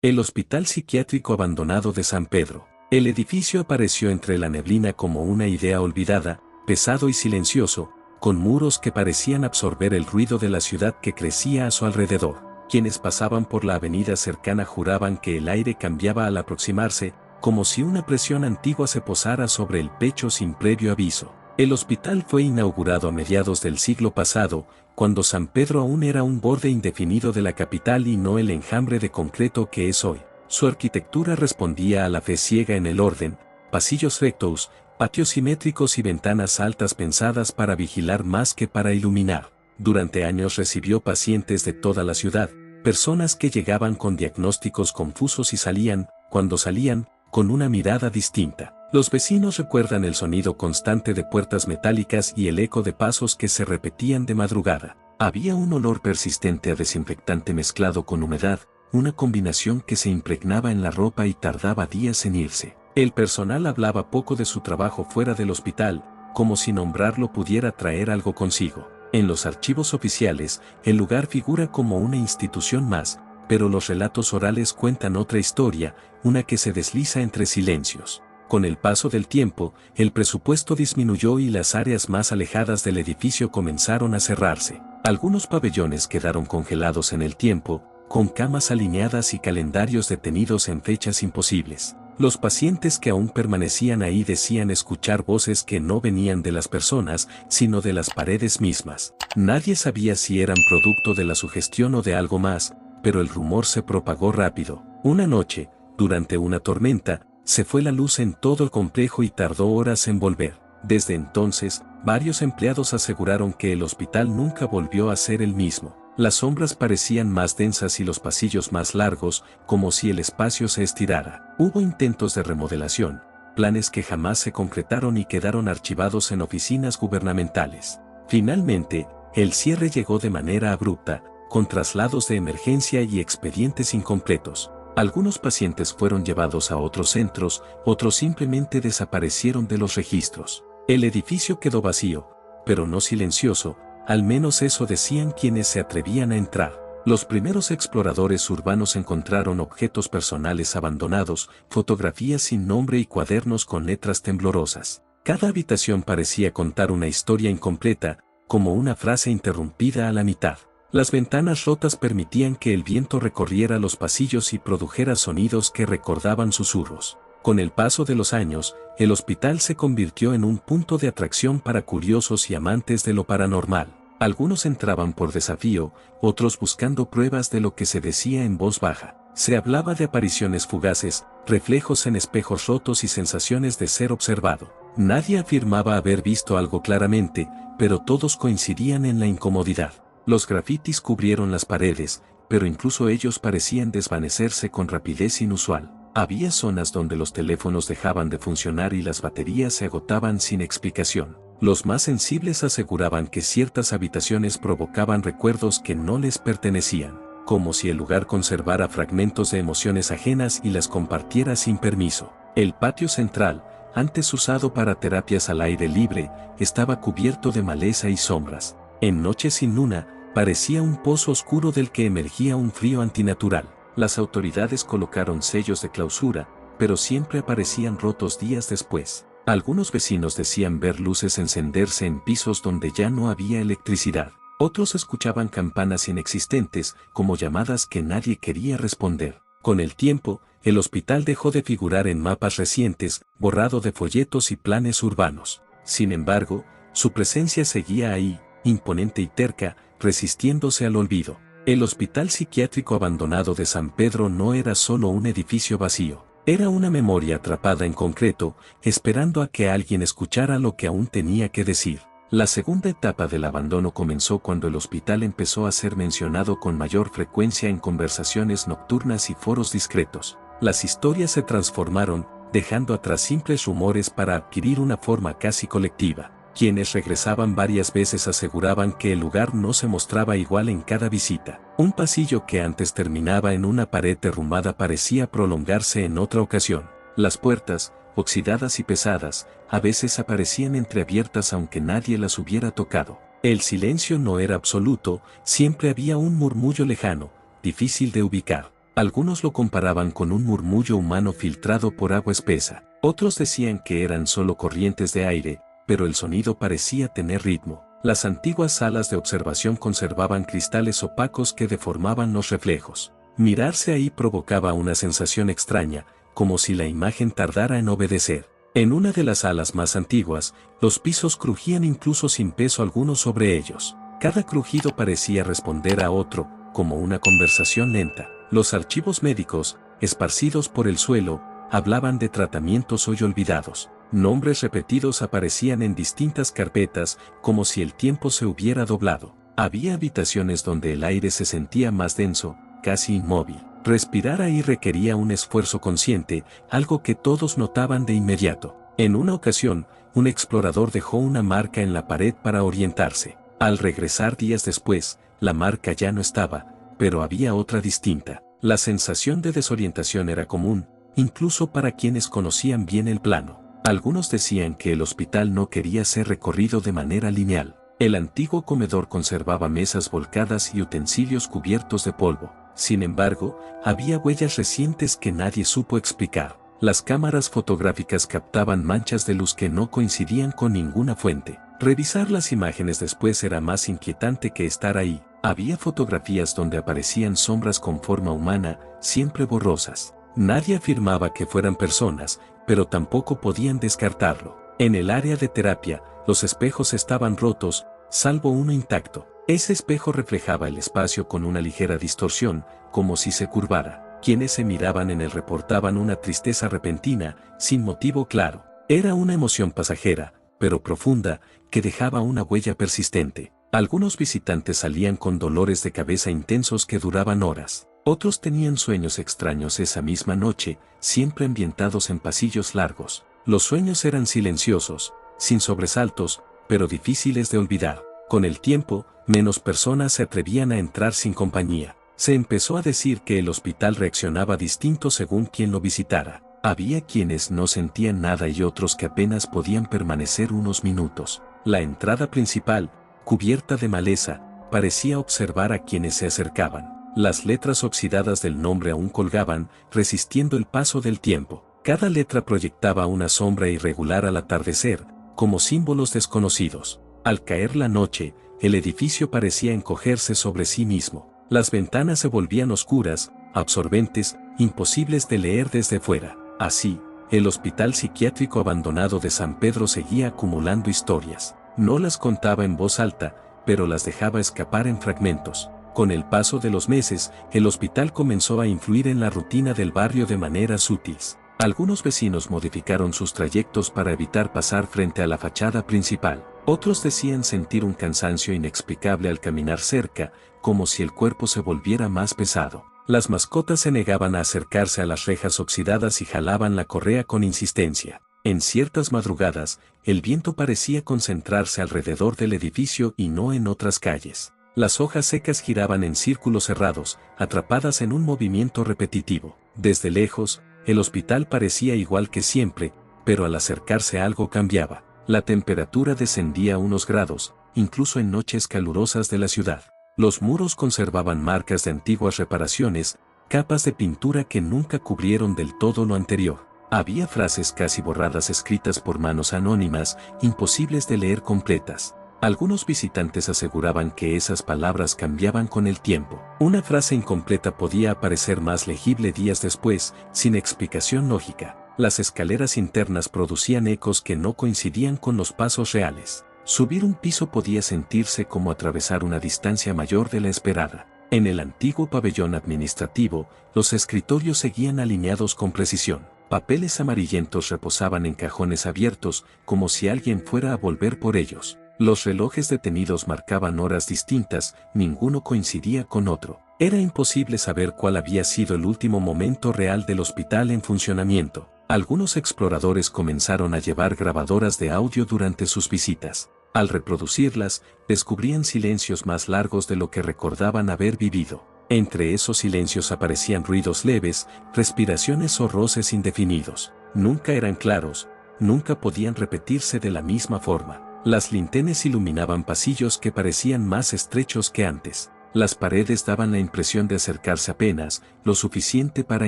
El Hospital Psiquiátrico Abandonado de San Pedro. El edificio apareció entre la neblina como una idea olvidada, pesado y silencioso, con muros que parecían absorber el ruido de la ciudad que crecía a su alrededor. Quienes pasaban por la avenida cercana juraban que el aire cambiaba al aproximarse, como si una presión antigua se posara sobre el pecho sin previo aviso. El hospital fue inaugurado a mediados del siglo pasado, cuando San Pedro aún era un borde indefinido de la capital y no el enjambre de concreto que es hoy. Su arquitectura respondía a la fe ciega en el orden, pasillos rectos, patios simétricos y ventanas altas pensadas para vigilar más que para iluminar. Durante años recibió pacientes de toda la ciudad, personas que llegaban con diagnósticos confusos y salían, cuando salían, con una mirada distinta. Los vecinos recuerdan el sonido constante de puertas metálicas y el eco de pasos que se repetían de madrugada. Había un olor persistente a desinfectante mezclado con humedad, una combinación que se impregnaba en la ropa y tardaba días en irse. El personal hablaba poco de su trabajo fuera del hospital, como si nombrarlo pudiera traer algo consigo. En los archivos oficiales, el lugar figura como una institución más, pero los relatos orales cuentan otra historia, una que se desliza entre silencios. Con el paso del tiempo, el presupuesto disminuyó y las áreas más alejadas del edificio comenzaron a cerrarse. Algunos pabellones quedaron congelados en el tiempo, con camas alineadas y calendarios detenidos en fechas imposibles. Los pacientes que aún permanecían ahí decían escuchar voces que no venían de las personas, sino de las paredes mismas. Nadie sabía si eran producto de la sugestión o de algo más, pero el rumor se propagó rápido. Una noche, durante una tormenta, se fue la luz en todo el complejo y tardó horas en volver. Desde entonces, varios empleados aseguraron que el hospital nunca volvió a ser el mismo. Las sombras parecían más densas y los pasillos más largos, como si el espacio se estirara. Hubo intentos de remodelación, planes que jamás se concretaron y quedaron archivados en oficinas gubernamentales. Finalmente, el cierre llegó de manera abrupta, con traslados de emergencia y expedientes incompletos. Algunos pacientes fueron llevados a otros centros, otros simplemente desaparecieron de los registros. El edificio quedó vacío, pero no silencioso, al menos eso decían quienes se atrevían a entrar. Los primeros exploradores urbanos encontraron objetos personales abandonados, fotografías sin nombre y cuadernos con letras temblorosas. Cada habitación parecía contar una historia incompleta, como una frase interrumpida a la mitad. Las ventanas rotas permitían que el viento recorriera los pasillos y produjera sonidos que recordaban susurros. Con el paso de los años, el hospital se convirtió en un punto de atracción para curiosos y amantes de lo paranormal. Algunos entraban por desafío, otros buscando pruebas de lo que se decía en voz baja. Se hablaba de apariciones fugaces, reflejos en espejos rotos y sensaciones de ser observado. Nadie afirmaba haber visto algo claramente, pero todos coincidían en la incomodidad. Los grafitis cubrieron las paredes, pero incluso ellos parecían desvanecerse con rapidez inusual. Había zonas donde los teléfonos dejaban de funcionar y las baterías se agotaban sin explicación. Los más sensibles aseguraban que ciertas habitaciones provocaban recuerdos que no les pertenecían, como si el lugar conservara fragmentos de emociones ajenas y las compartiera sin permiso. El patio central, antes usado para terapias al aire libre, estaba cubierto de maleza y sombras. En noches sin luna, parecía un pozo oscuro del que emergía un frío antinatural. Las autoridades colocaron sellos de clausura, pero siempre aparecían rotos días después. Algunos vecinos decían ver luces encenderse en pisos donde ya no había electricidad. Otros escuchaban campanas inexistentes, como llamadas que nadie quería responder. Con el tiempo, el hospital dejó de figurar en mapas recientes, borrado de folletos y planes urbanos. Sin embargo, su presencia seguía ahí, imponente y terca, resistiéndose al olvido. El Hospital Psiquiátrico Abandonado de San Pedro no era solo un edificio vacío. Era una memoria atrapada en concreto, esperando a que alguien escuchara lo que aún tenía que decir. La segunda etapa del abandono comenzó cuando el hospital empezó a ser mencionado con mayor frecuencia en conversaciones nocturnas y foros discretos. Las historias se transformaron, dejando atrás simples rumores para adquirir una forma casi colectiva. Quienes regresaban varias veces aseguraban que el lugar no se mostraba igual en cada visita. Un pasillo que antes terminaba en una pared derrumbada parecía prolongarse en otra ocasión. Las puertas, oxidadas y pesadas, a veces aparecían entreabiertas aunque nadie las hubiera tocado. El silencio no era absoluto, siempre había un murmullo lejano, difícil de ubicar. Algunos lo comparaban con un murmullo humano filtrado por agua espesa. Otros decían que eran solo corrientes de aire, pero el sonido parecía tener ritmo. Las antiguas salas de observación conservaban cristales opacos que deformaban los reflejos. Mirarse ahí provocaba una sensación extraña, como si la imagen tardara en obedecer. En una de las salas más antiguas, los pisos crujían incluso sin peso alguno sobre ellos. Cada crujido parecía responder a otro, como una conversación lenta. Los archivos médicos, esparcidos por el suelo, hablaban de tratamientos hoy olvidados. Nombres repetidos aparecían en distintas carpetas, como si el tiempo se hubiera doblado. Había habitaciones donde el aire se sentía más denso, casi inmóvil. Respirar ahí requería un esfuerzo consciente, algo que todos notaban de inmediato. En una ocasión, un explorador dejó una marca en la pared para orientarse. Al regresar días después, la marca ya no estaba, pero había otra distinta. La sensación de desorientación era común, incluso para quienes conocían bien el plano. Algunos decían que el hospital no quería ser recorrido de manera lineal. El antiguo comedor conservaba mesas volcadas y utensilios cubiertos de polvo. Sin embargo, había huellas recientes que nadie supo explicar. Las cámaras fotográficas captaban manchas de luz que no coincidían con ninguna fuente. Revisar las imágenes después era más inquietante que estar ahí. Había fotografías donde aparecían sombras con forma humana, siempre borrosas. Nadie afirmaba que fueran personas, pero tampoco podían descartarlo. En el área de terapia, los espejos estaban rotos, salvo uno intacto. Ese espejo reflejaba el espacio con una ligera distorsión, como si se curvara. Quienes se miraban en él reportaban una tristeza repentina, sin motivo claro. Era una emoción pasajera, pero profunda, que dejaba una huella persistente. Algunos visitantes salían con dolores de cabeza intensos que duraban horas. Otros tenían sueños extraños esa misma noche, siempre ambientados en pasillos largos. Los sueños eran silenciosos, sin sobresaltos, pero difíciles de olvidar. Con el tiempo, menos personas se atrevían a entrar sin compañía. Se empezó a decir que el hospital reaccionaba distinto según quien lo visitara. Había quienes no sentían nada y otros que apenas podían permanecer unos minutos. La entrada principal, cubierta de maleza, parecía observar a quienes se acercaban. Las letras oxidadas del nombre aún colgaban, resistiendo el paso del tiempo. Cada letra proyectaba una sombra irregular al atardecer, como símbolos desconocidos. Al caer la noche, el edificio parecía encogerse sobre sí mismo. Las ventanas se volvían oscuras, absorbentes, imposibles de leer desde fuera. Así, el hospital psiquiátrico abandonado de San Pedro seguía acumulando historias. No las contaba en voz alta, pero las dejaba escapar en fragmentos. Con el paso de los meses, el hospital comenzó a influir en la rutina del barrio de maneras sutiles. Algunos vecinos modificaron sus trayectos para evitar pasar frente a la fachada principal. Otros decían sentir un cansancio inexplicable al caminar cerca, como si el cuerpo se volviera más pesado. Las mascotas se negaban a acercarse a las rejas oxidadas y jalaban la correa con insistencia. En ciertas madrugadas, el viento parecía concentrarse alrededor del edificio y no en otras calles. Las hojas secas giraban en círculos cerrados, atrapadas en un movimiento repetitivo. Desde lejos, el hospital parecía igual que siempre, pero al acercarse algo cambiaba. La temperatura descendía unos grados, incluso en noches calurosas de la ciudad. Los muros conservaban marcas de antiguas reparaciones, capas de pintura que nunca cubrieron del todo lo anterior. Había frases casi borradas escritas por manos anónimas, imposibles de leer completas. Algunos visitantes aseguraban que esas palabras cambiaban con el tiempo. Una frase incompleta podía aparecer más legible días después, sin explicación lógica. Las escaleras internas producían ecos que no coincidían con los pasos reales. Subir un piso podía sentirse como atravesar una distancia mayor de la esperada. En el antiguo pabellón administrativo, los escritorios seguían alineados con precisión. Papeles amarillentos reposaban en cajones abiertos, como si alguien fuera a volver por ellos. Los relojes detenidos marcaban horas distintas, ninguno coincidía con otro. Era imposible saber cuál había sido el último momento real del hospital en funcionamiento. Algunos exploradores comenzaron a llevar grabadoras de audio durante sus visitas. Al reproducirlas, descubrían silencios más largos de lo que recordaban haber vivido. Entre esos silencios aparecían ruidos leves, respiraciones o roces indefinidos. Nunca eran claros, nunca podían repetirse de la misma forma. Las linternas iluminaban pasillos que parecían más estrechos que antes. Las paredes daban la impresión de acercarse apenas, lo suficiente para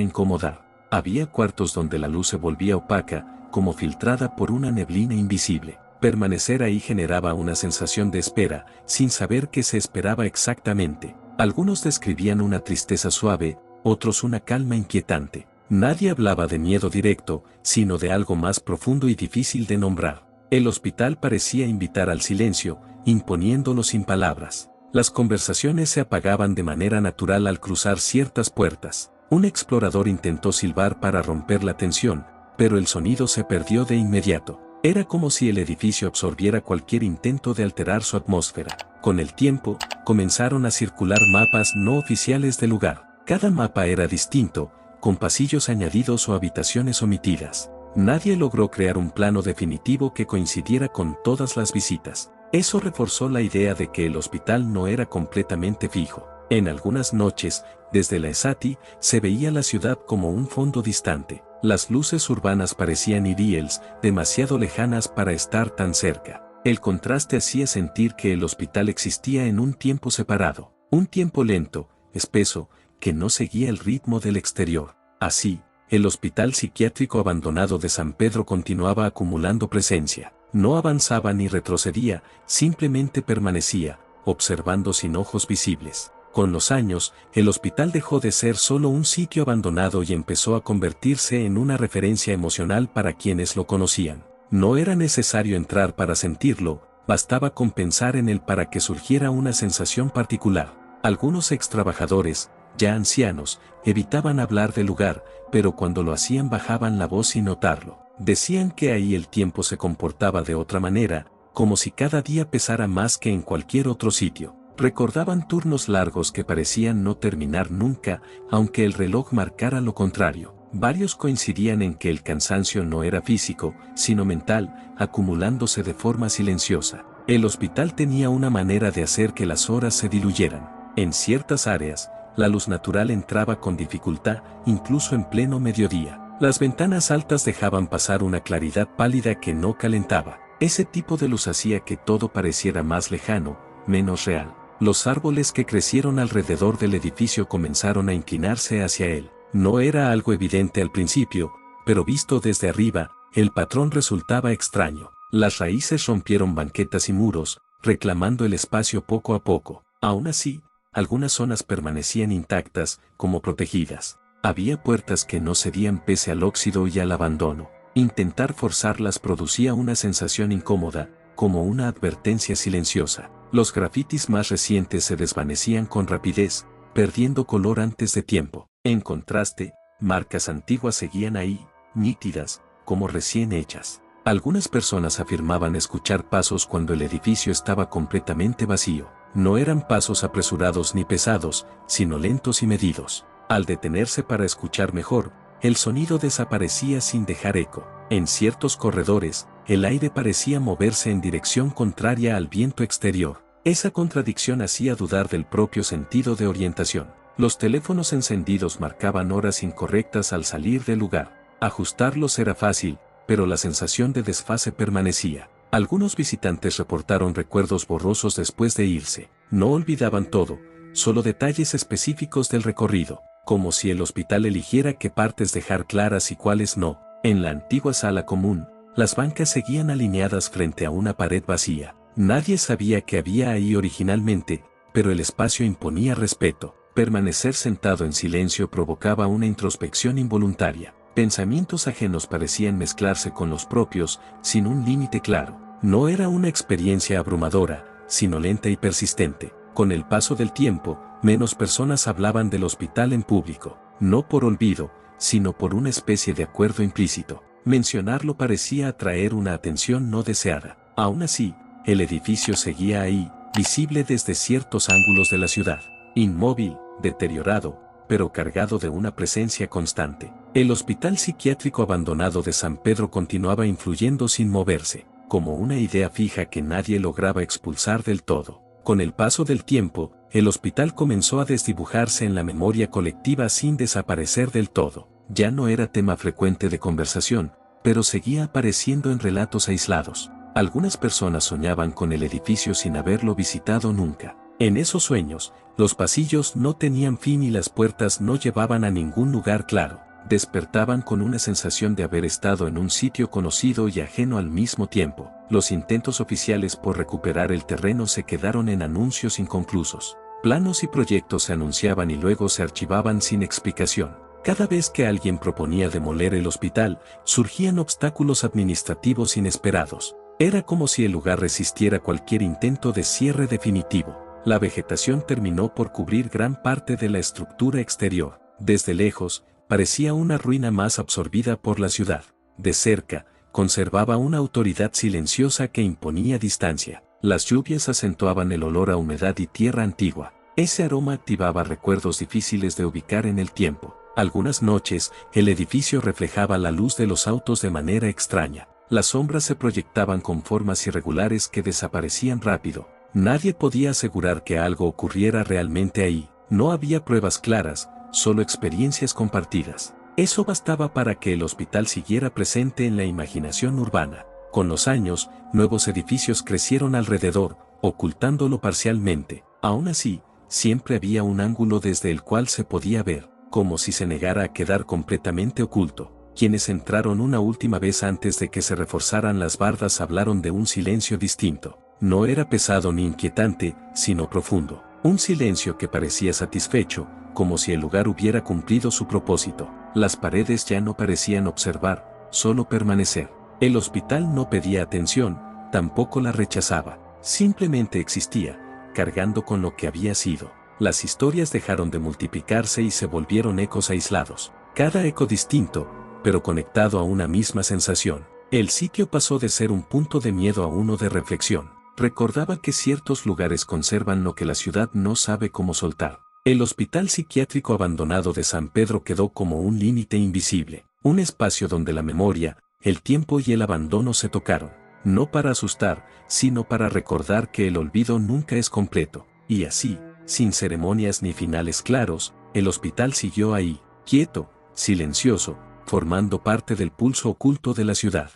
incomodar. Había cuartos donde la luz se volvía opaca, como filtrada por una neblina invisible. Permanecer ahí generaba una sensación de espera, sin saber qué se esperaba exactamente. Algunos describían una tristeza suave, otros una calma inquietante. Nadie hablaba de miedo directo, sino de algo más profundo y difícil de nombrar. El hospital parecía invitar al silencio, imponiéndolo sin palabras. Las conversaciones se apagaban de manera natural al cruzar ciertas puertas. Un explorador intentó silbar para romper la tensión, pero el sonido se perdió de inmediato. Era como si el edificio absorbiera cualquier intento de alterar su atmósfera. Con el tiempo, comenzaron a circular mapas no oficiales del lugar. Cada mapa era distinto, con pasillos añadidos o habitaciones omitidas. Nadie logró crear un plano definitivo que coincidiera con todas las visitas. Eso reforzó la idea de que el hospital no era completamente fijo. En algunas noches, desde la ESATI, se veía la ciudad como un fondo distante. Las luces urbanas parecían irreales, demasiado lejanas para estar tan cerca. El contraste hacía sentir que el hospital existía en un tiempo separado, un tiempo lento, espeso, que no seguía el ritmo del exterior. Así, el hospital psiquiátrico abandonado de San Pedro continuaba acumulando presencia. No avanzaba ni retrocedía, simplemente permanecía, observando sin ojos visibles. Con los años, el hospital dejó de ser solo un sitio abandonado y empezó a convertirse en una referencia emocional para quienes lo conocían. No era necesario entrar para sentirlo, bastaba con pensar en él para que surgiera una sensación particular. Algunos extrabajadores, ya ancianos, evitaban hablar del lugar, pero cuando lo hacían bajaban la voz sin notarlo. Decían que ahí el tiempo se comportaba de otra manera, como si cada día pesara más que en cualquier otro sitio. Recordaban turnos largos que parecían no terminar nunca, aunque el reloj marcara lo contrario. Varios coincidían en que el cansancio no era físico, sino mental, acumulándose de forma silenciosa. El hospital tenía una manera de hacer que las horas se diluyeran. En ciertas áreas, la luz natural entraba con dificultad, incluso en pleno mediodía. Las ventanas altas dejaban pasar una claridad pálida que no calentaba. Ese tipo de luz hacía que todo pareciera más lejano, menos real. Los árboles que crecieron alrededor del edificio comenzaron a inclinarse hacia él. No era algo evidente al principio, pero visto desde arriba, el patrón resultaba extraño. Las raíces rompieron banquetas y muros, reclamando el espacio poco a poco. Aún así, algunas zonas permanecían intactas, como protegidas. Había puertas que no cedían pese al óxido y al abandono. Intentar forzarlas producía una sensación incómoda, como una advertencia silenciosa. Los grafitis más recientes se desvanecían con rapidez, perdiendo color antes de tiempo. En contraste, marcas antiguas seguían ahí, nítidas, como recién hechas. Algunas personas afirmaban escuchar pasos cuando el edificio estaba completamente vacío. No eran pasos apresurados ni pesados, sino lentos y medidos. Al detenerse para escuchar mejor, el sonido desaparecía sin dejar eco. En ciertos corredores, el aire parecía moverse en dirección contraria al viento exterior. Esa contradicción hacía dudar del propio sentido de orientación. Los teléfonos encendidos marcaban horas incorrectas al salir del lugar. Ajustarlos era fácil, pero la sensación de desfase permanecía. Algunos visitantes reportaron recuerdos borrosos después de irse. No olvidaban todo, solo detalles específicos del recorrido, como si el hospital eligiera qué partes dejar claras y cuáles no. En la antigua sala común, las bancas seguían alineadas frente a una pared vacía. Nadie sabía qué había ahí originalmente, pero el espacio imponía respeto. Permanecer sentado en silencio provocaba una introspección involuntaria. Pensamientos ajenos parecían mezclarse con los propios, sin un límite claro. No era una experiencia abrumadora, sino lenta y persistente. Con el paso del tiempo, menos personas hablaban del hospital en público, no por olvido, sino por una especie de acuerdo implícito. Mencionarlo parecía atraer una atención no deseada. Aún así, el edificio seguía ahí, visible desde ciertos ángulos de la ciudad, inmóvil, deteriorado, pero cargado de una presencia constante. El hospital psiquiátrico abandonado de San Pedro continuaba influyendo sin moverse, como una idea fija que nadie lograba expulsar del todo. Con el paso del tiempo, el hospital comenzó a desdibujarse en la memoria colectiva sin desaparecer del todo. Ya no era tema frecuente de conversación, pero seguía apareciendo en relatos aislados. Algunas personas soñaban con el edificio sin haberlo visitado nunca. En esos sueños, los pasillos no tenían fin y las puertas no llevaban a ningún lugar claro. Despertaban con una sensación de haber estado en un sitio conocido y ajeno al mismo tiempo. Los intentos oficiales por recuperar el terreno se quedaron en anuncios inconclusos. Planos y proyectos se anunciaban y luego se archivaban sin explicación. Cada vez que alguien proponía demoler el hospital, surgían obstáculos administrativos inesperados. Era como si el lugar resistiera cualquier intento de cierre definitivo. La vegetación terminó por cubrir gran parte de la estructura exterior. Desde lejos, parecía una ruina más absorbida por la ciudad. De cerca, conservaba una autoridad silenciosa que imponía distancia. Las lluvias acentuaban el olor a humedad y tierra antigua. Ese aroma activaba recuerdos difíciles de ubicar en el tiempo. Algunas noches, el edificio reflejaba la luz de los autos de manera extraña. Las sombras se proyectaban con formas irregulares que desaparecían rápido. Nadie podía asegurar que algo ocurriera realmente ahí. No había pruebas claras, solo experiencias compartidas. Eso bastaba para que el hospital siguiera presente en la imaginación urbana. Con los años, nuevos edificios crecieron alrededor, ocultándolo parcialmente. Aún así, siempre había un ángulo desde el cual se podía ver, como si se negara a quedar completamente oculto. Quienes entraron una última vez antes de que se reforzaran las bardas hablaron de un silencio distinto. No era pesado ni inquietante, sino profundo. Un silencio que parecía satisfecho, como si el lugar hubiera cumplido su propósito. Las paredes ya no parecían observar, solo permanecer. El hospital no pedía atención, tampoco la rechazaba. Simplemente existía, cargando con lo que había sido. Las historias dejaron de multiplicarse y se volvieron ecos aislados. Cada eco distinto, pero conectado a una misma sensación. El sitio pasó de ser un punto de miedo a uno de reflexión. Recordaba que ciertos lugares conservan lo que la ciudad no sabe cómo soltar. El hospital psiquiátrico abandonado de San Pedro quedó como un límite invisible, un espacio donde la memoria, el tiempo y el abandono se tocaron, no para asustar, sino para recordar que el olvido nunca es completo. Y así, sin ceremonias ni finales claros, el hospital siguió ahí, quieto, silencioso, formando parte del pulso oculto de la ciudad.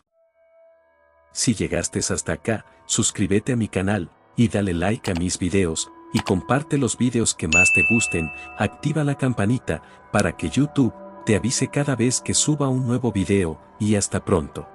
Si llegaste hasta acá, suscríbete a mi canal, y dale like a mis videos, y comparte los videos que más te gusten, activa la campanita, para que YouTube te avise cada vez que suba un nuevo video, y hasta pronto.